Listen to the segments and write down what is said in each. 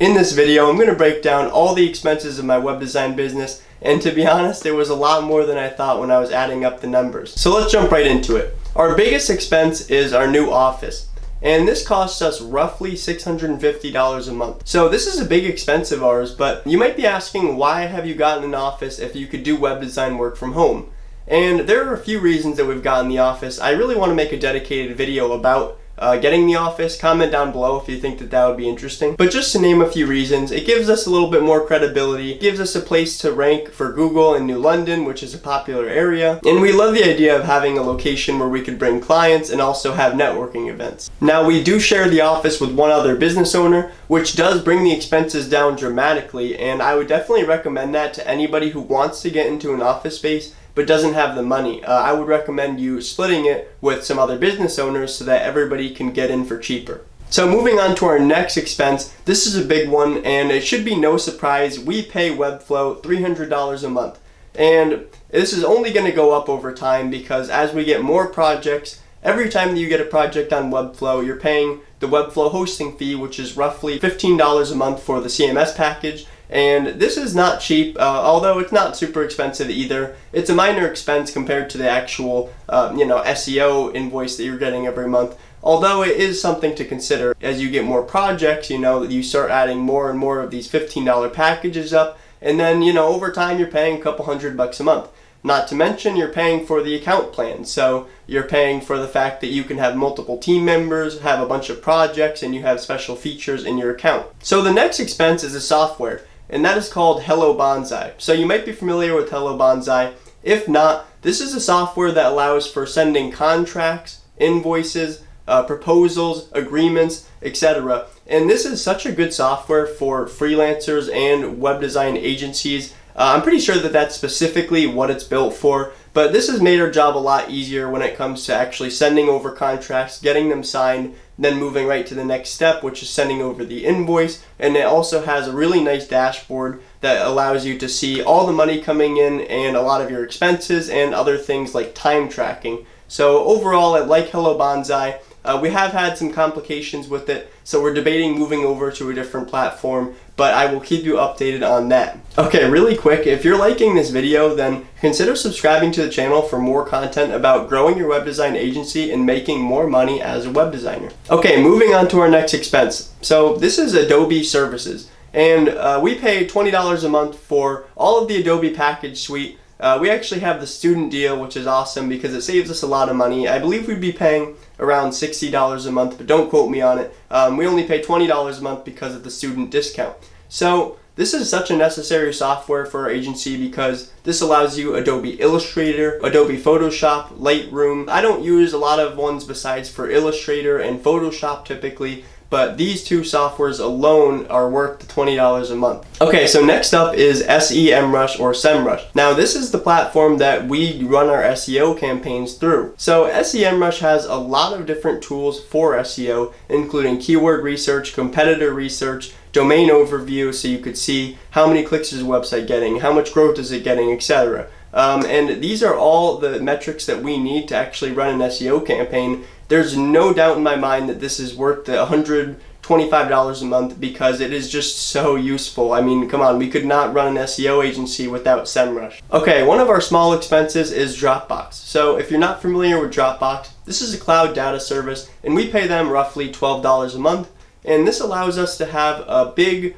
In this video, I'm going to break down all the expenses of my web design business, and to be honest, it was a lot more than I thought when I was adding up the numbers. So let's jump right into it. Our biggest expense is our new office, and this costs us roughly $650 a month. So this is a big expense of ours, but you might be asking, why have you gotten an office if you could do web design work from home? And there are a few reasons that we've gotten the office. I really want to make a dedicated video about getting the office. Comment down below if you think that would be interesting. But just to name a few reasons, it gives us a little bit more credibility, gives us a place to rank for Google in New London, which is a popular area, and we love the idea of having a location where we could bring clients and also have networking events. Now, we do share the office with one other business owner, which does bring the expenses down dramatically, and I would definitely recommend that to anybody who wants to get into an office space but doesn't have the money. I would recommend you splitting it with some other business owners so that everybody can get in for cheaper. So moving on to our next expense, this is a big one, and it should be no surprise, we pay Webflow $300 a month. And this is only going to go up over time because as we get more projects, every time that you get a project on Webflow, you're paying the Webflow hosting fee, which is roughly $15 a month for the CMS package. And this is not cheap, although it's not super expensive either. It's a minor expense compared to the actual, SEO invoice that you're getting every month. Although it is something to consider as you get more projects, you start adding more and more of these $15 packages up, and then, over time you're paying a couple $100 a month. Not to mention you're paying for the account plan, so you're paying for the fact that you can have multiple team members, have a bunch of projects, and you have special features in your account. So the next expense is the software, and that is called Hello Bonsai. So you might be familiar with Hello Bonsai. If not, this is a software that allows for sending contracts, invoices, proposals, agreements, etc. And this is such a good software for freelancers and web design agencies. I'm pretty sure that that's specifically what it's built for, but this has made our job a lot easier when it comes to actually sending over contracts, getting them signed, then moving right to the next step, which is sending over the invoice. And it also has a really nice dashboard that allows you to see all the money coming in and a lot of your expenses and other things like time tracking. So overall, I like Hello Bonsai. We have had some complications with it, so we're debating moving over to a different platform, but I will keep you updated on that. Okay, really quick, if you're liking this video, then consider subscribing to the channel for more content about growing your web design agency and making more money as a web designer. Okay, moving on to our next expense. So this is Adobe services, and we pay $20 a month for all of the Adobe package suite. We actually have the student deal, which is awesome because it saves us a lot of money. I believe we'd be paying around $60 a month, but don't quote me on it. We only pay $20 a month because of the student discount. So this is such a necessary software for our agency because this allows you Adobe Illustrator, Adobe Photoshop, Lightroom. I don't use a lot of ones besides for Illustrator and Photoshop typically, but these two softwares alone are worth the $20 a month. Okay, so next up is Semrush or Semrush. Now this is the platform that we run our SEO campaigns through. So Semrush has a lot of different tools for SEO, including keyword research, competitor research, domain overview, so you could see how many clicks is a website getting, how much growth is it getting, etc. And these are all the metrics that we need to actually run an SEO campaign. There's no doubt in my mind that this is worth the $125 a month because it is just so useful. I mean, come on, we could not run an SEO agency without Semrush. Okay, one of our small expenses is Dropbox. So if you're not familiar with Dropbox, this is a cloud data service, and we pay them roughly $12 a month, and this allows us to have a big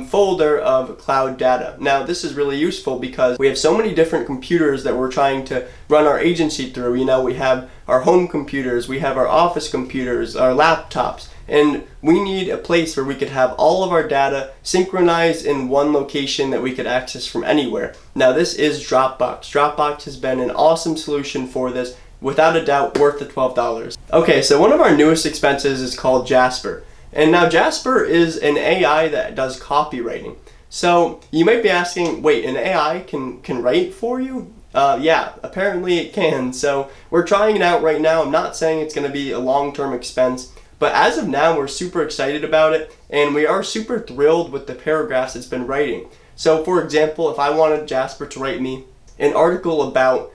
folder of cloud data. Now this is really useful because we have so many different computers that we're trying to run our agency through. We have our home computers, we have our office computers, our laptops, and we need a place where we could have all of our data synchronized in one location that we could access from anywhere. Now this is Dropbox. Dropbox has been an awesome solution for this, without a doubt worth the $12. Okay, so one of our newest expenses is called Jasper. And now Jasper is an AI that does copywriting. So you might be asking, wait, an AI can write for you? Yeah, apparently it can. So we're trying it out right now. I'm not saying it's going to be a long-term expense, but as of now, we're super excited about it, and we are super thrilled with the paragraphs it's been writing. So for example, if I wanted Jasper to write me an article about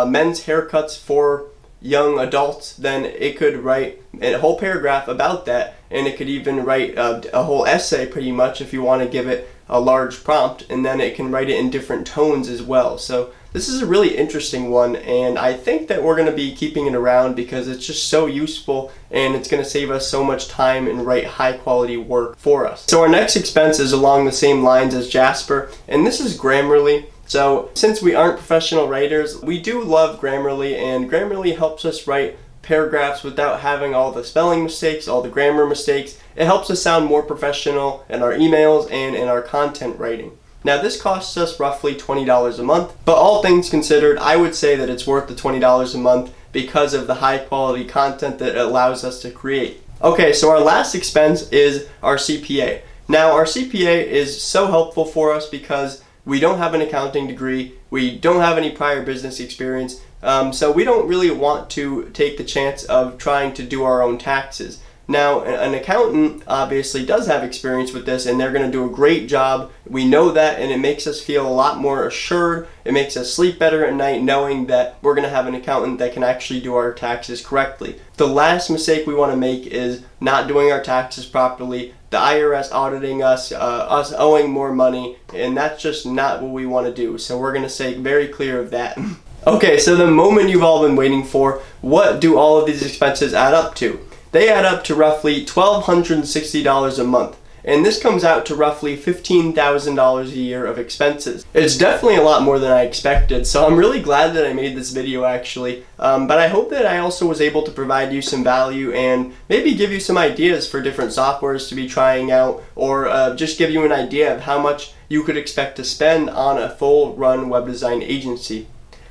men's haircuts for young adults, then it could write a whole paragraph about that, and it could even write a whole essay pretty much if you want to give it a large prompt, and then it can write it in different tones as well. So this is a really interesting one, and I think that we're going to be keeping it around because it's just so useful and it's going to save us so much time and write high quality work for us. So our next expense is along the same lines as Jasper, and this is Grammarly. So since we aren't professional writers, we do love Grammarly, and Grammarly helps us write paragraphs without having all the spelling mistakes, all the grammar mistakes. It helps us sound more professional in our emails and in our content writing. Now this costs us roughly $20 a month, but all things considered, I would say that it's worth the $20 a month because of the high quality content that it allows us to create. Okay, so our last expense is our CPA. Now our CPA is so helpful for us because we don't have an accounting degree, we don't have any prior business experience, so we don't really want to take the chance of trying to do our own taxes. Now, an accountant obviously does have experience with this, and they're going to do a great job. We know that, and it makes us feel a lot more assured. It makes us sleep better at night knowing that we're going to have an accountant that can actually do our taxes correctly. The last mistake we want to make is not doing our taxes properly, the IRS auditing us, us owing more money, and that's just not what we want to do. So we're going to stay very clear of that. Okay, so the moment you've all been waiting for, what do all of these expenses add up to? They add up to roughly $1,260 a month, and this comes out to roughly $15,000 a year of expenses. It's definitely a lot more than I expected, so I'm really glad that I made this video actually, but I hope that I also was able to provide you some value and maybe give you some ideas for different softwares to be trying out, or just give you an idea of how much you could expect to spend on a full run web design agency.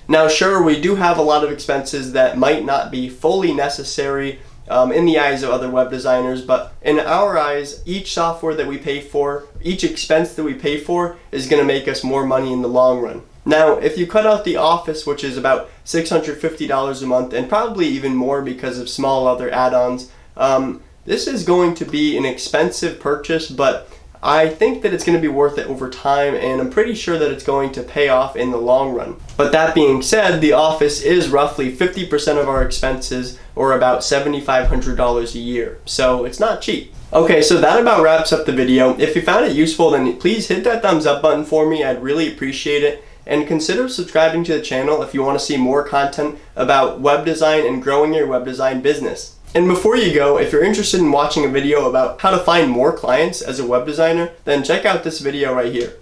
Now sure, we do have a lot of expenses that might not be fully necessary in the eyes of other web designers, but in our eyes, each software that we pay for, each expense that we pay for is going to make us more money in the long run. Now, if you cut out the office, which is about $650 a month, and probably even more because of small other add-ons, this is going to be an expensive purchase, but I think that it's going to be worth it over time, and I'm pretty sure that it's going to pay off in the long run. But that being said, the office is roughly 50% of our expenses, or about $7,500 a year, so it's not cheap. Okay, so that about wraps up the video. If you found it useful, then please hit that thumbs up button for me. I'd really appreciate it. And consider subscribing to the channel if you want to see more content about web design and growing your web design business. And before you go, if you're interested in watching a video about how to find more clients as a web designer, then check out this video right here.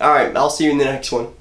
Alright, I'll see you in the next one.